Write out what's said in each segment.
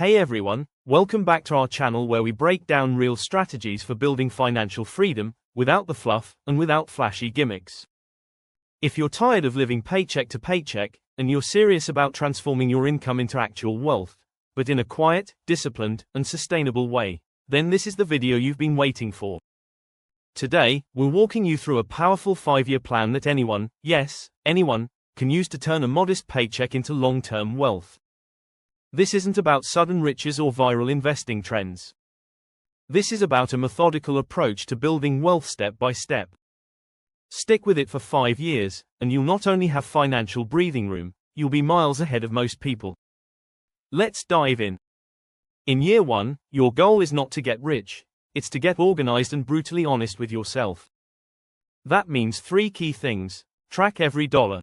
Hey everyone, welcome back to our channel where we break down real strategies for building financial freedom, without the fluff, and without flashy gimmicks. If you're tired of living paycheck to paycheck, and you're serious about transforming your income into actual wealth, but in a quiet, disciplined, and sustainable way, then this is the video you've been waiting for. Today, we're walking you through a powerful 5-year plan that anyone, yes, anyone, can use to turn a modest paycheck into long-term wealth. This isn't about sudden riches or viral investing trends. This is about a methodical approach to building wealth step by step. Stick with it for 5 years, and you'll not only have financial breathing room, you'll be miles ahead of most people. Let's dive in. In year 1, your goal is not to get rich, it's to get organized and brutally honest with yourself. That means 3 key things: track every dollar.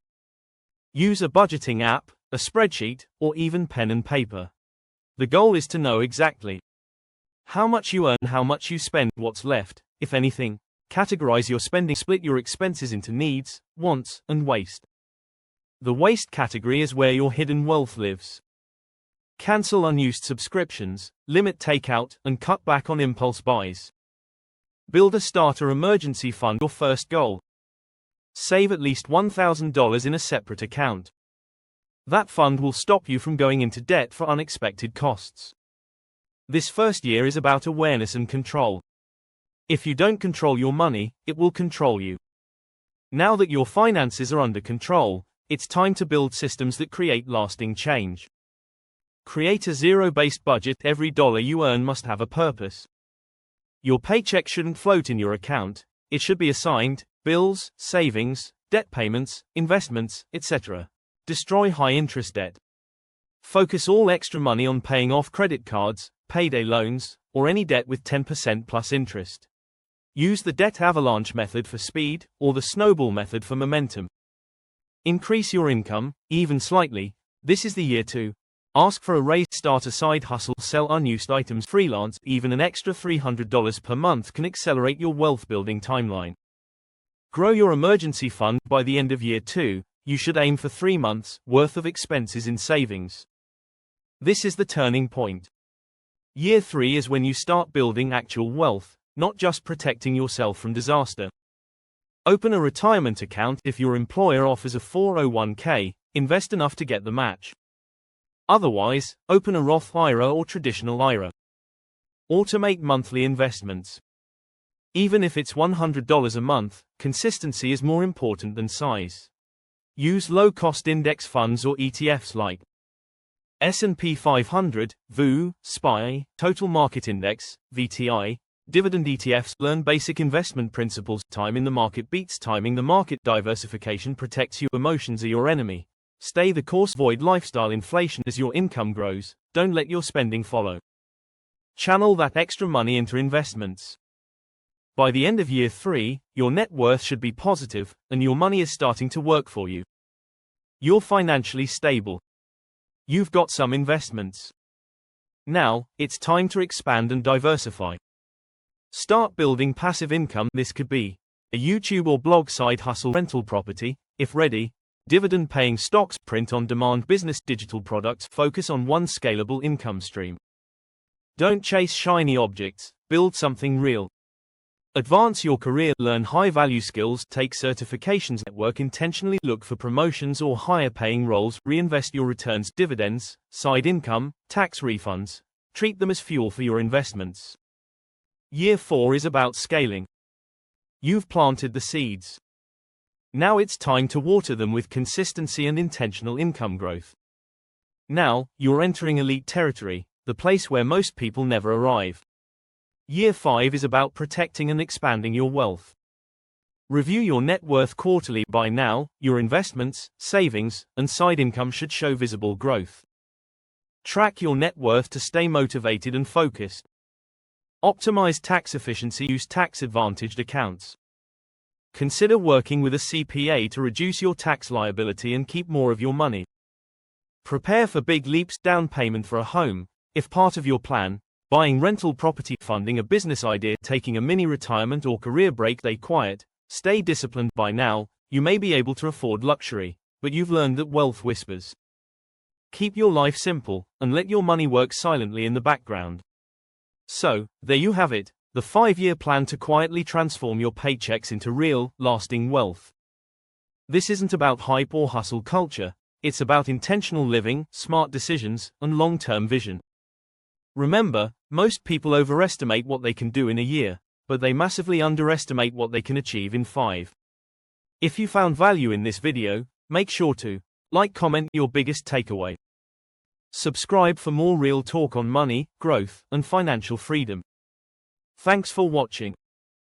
Use a budgeting app, a spreadsheet, or even pen and paper. The goal is to know exactly how much you earn, how much you spend, what's left, if anything. Categorize your spending, split your expenses into needs, wants, and waste. The waste category is where your hidden wealth lives. Cancel unused subscriptions, limit takeout, and cut back on impulse buys. Build a starter emergency fund, your first goal. Save at least $1,000 in a separate account. That fund will stop you from going into debt for unexpected costs. This first year is about awareness and control. If you don't control your money, it will control you. Now that your finances are under control, it's time to build systems that create lasting change. Create a zero-based budget. Every dollar you earn must have a purpose. Your paycheck shouldn't float in your account, it should be assigned: bills, savings, debt payments, investments, etc. Destroy high-interest debt. Focus all extra money on paying off credit cards, payday loans, or any debt with 10% plus interest. Use the debt avalanche method for speed, or the snowball method for momentum. Increase your income, even slightly. This is the year 2. Ask for a raise, start a side hustle, sell unused items, freelance. Even an extra $300 per month can accelerate your wealth-building timeline. Grow your emergency fund. By the end of year 2, you should aim for 3 months' worth of expenses in savings. This is the turning point. Year 3 is when you start building actual wealth, not just protecting yourself from disaster. Open a retirement account. If your employer offers a 401k, invest enough to get the match. Otherwise, open a Roth IRA or traditional IRA. Automate monthly investments. Even if it's $100 a month, consistency is more important than size. Use low-cost index funds or ETFs like S&P 500, VU, SPY, Total Market Index, VTI, dividend ETFs. Learn basic investment principles. Time in the market beats timing the market. Diversification protects you. Emotions are your enemy. Stay the course. Avoid lifestyle inflation. As your income grows, don't let your spending follow. Channel that extra money into investments. By the end of year 3, your net worth should be positive, and your money is starting to work for you. You're financially stable. You've got some investments. Now, it's time to expand and diversify. Start building passive income. This could be a YouTube or blog side hustle, rental property, if ready, dividend-paying stocks, print-on-demand business, digital products. Focus on one scalable income stream. Don't chase shiny objects, build something real. Advance your career, learn high-value skills, take certifications, network intentionally, look for promotions or higher-paying roles, reinvest your returns, dividends, side income, tax refunds, treat them as fuel for your investments. Year 4 is about scaling. You've planted the seeds. Now it's time to water them with consistency and intentional income growth. Now, you're entering elite territory, the place where most people never arrive. Year 5 is about protecting and expanding your wealth. Review your net worth quarterly. By now, your investments, savings, and side income should show visible growth. Track your net worth to stay motivated and focused. Optimize tax efficiency. Use tax-advantaged accounts. Consider working with a CPA to reduce your tax liability and keep more of your money. Prepare for big leaps. Down payment for a home, if part of your plan. Buying rental property, funding a business idea, taking a mini retirement or career break. Stay quiet, stay disciplined. By now, you may be able to afford luxury, but you've learned that wealth whispers. keep your life simple, and let your money work silently in the background. So, there you have it, the 5-year plan to quietly transform your paychecks into real, lasting wealth. This isn't about hype or hustle culture, it's about intentional living, smart decisions, and long-term vision. Remember, most people overestimate what they can do in a year, but they massively underestimate what they can achieve in 5. If you found value in this video, make sure to comment your biggest takeaway. Subscribe for more real talk on money, growth, and financial freedom. Thanks for watching.